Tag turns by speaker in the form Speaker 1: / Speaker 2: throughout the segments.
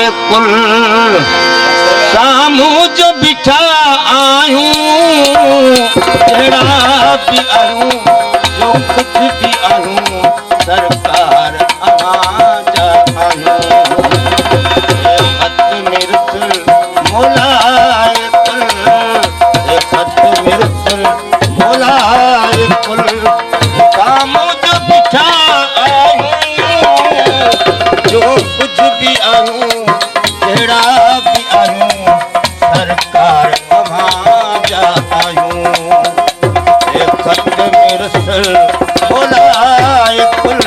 Speaker 1: कुल सामूं जो बिठा आयूं जहिड़ा बि आयूं जो कुझु बि आयूं सरकार अव्हां जा आयूं खत में रुसल मोलाए कुल खत में रुसल मोलाए कुल सामूं जो बिठा आयूं जो कुझु बि आयूं जहिड़ा बि आयूं सरकार अव्हां जा आयूं खत में रुसल मोलाए कुल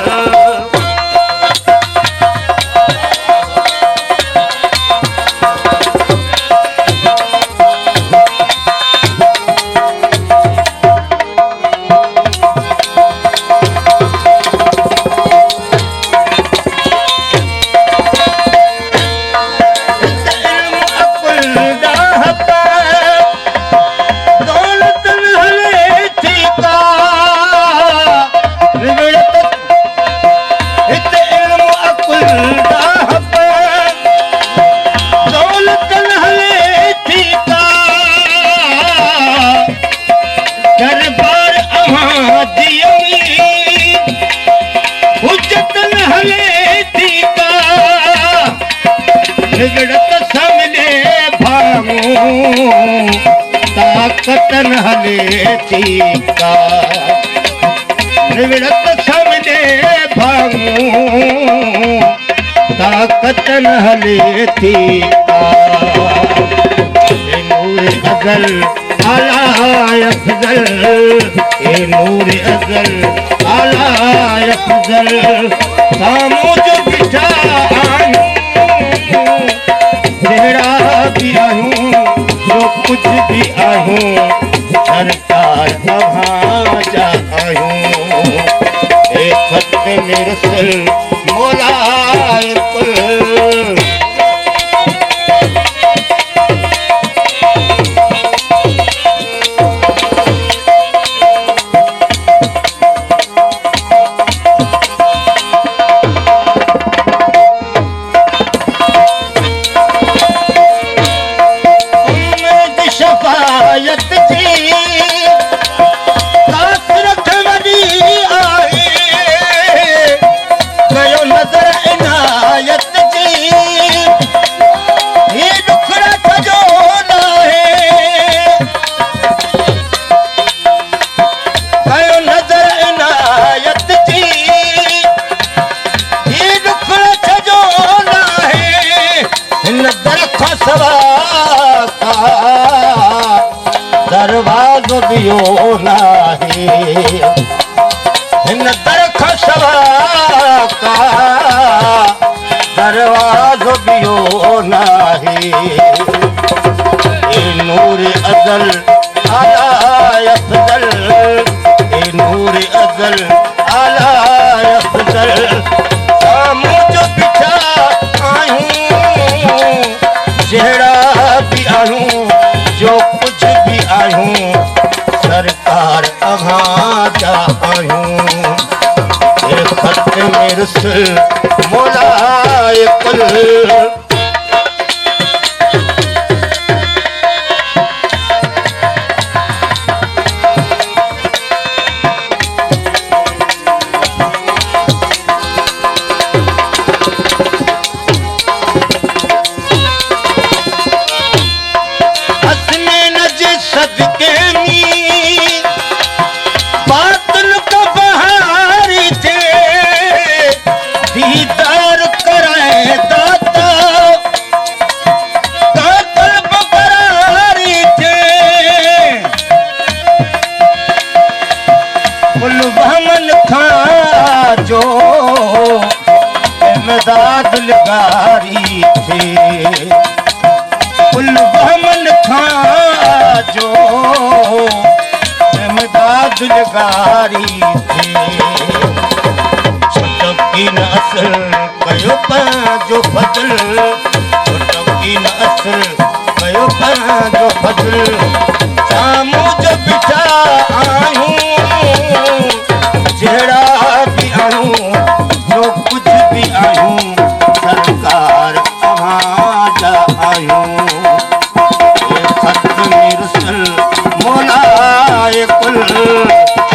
Speaker 1: ताकतन हले थी का निवृत समझे भांगू ताकतन हले थी का नूर अज़ल आला अफ़ज़ल नूर अज़ल आला अफ़ज़ल सामूं जो बिठा आयूं जहिड़ा बि आयूं जो कुछ भी आयूं सरकार अव्हां जा आयूं खत में रुसल मोलाए कुल दरवाज़ो दियो नाही हिन दर खां सवा का दरवाज़ो दियो नाही नूर अज़ल आला अफ़ज़ल नूर अज़ल आला अफ़ज़ल सामूं जो बिठा आयूं जहिड़ा बि आयूं जो कुछ भी आयूं सरकार अव्हां जा आयूं खत में रुसल मोलाए कुल सदके में बातल का बहारी थे दीदार कराए दाता कातल बरारी थे बुलबमन खा जो इमदाद लगारी थे बुलबमन खा जो इमदाद लगारी थी छुटकी न असर कयो पंहिंजो फज़ल छुटकी न असर कयो पंहिंजो फज़ल सामूं जो बिठा आयूं जहिड़ा बि आयूं जो कुझु बि आयूं सरकार अव्हां फज़ल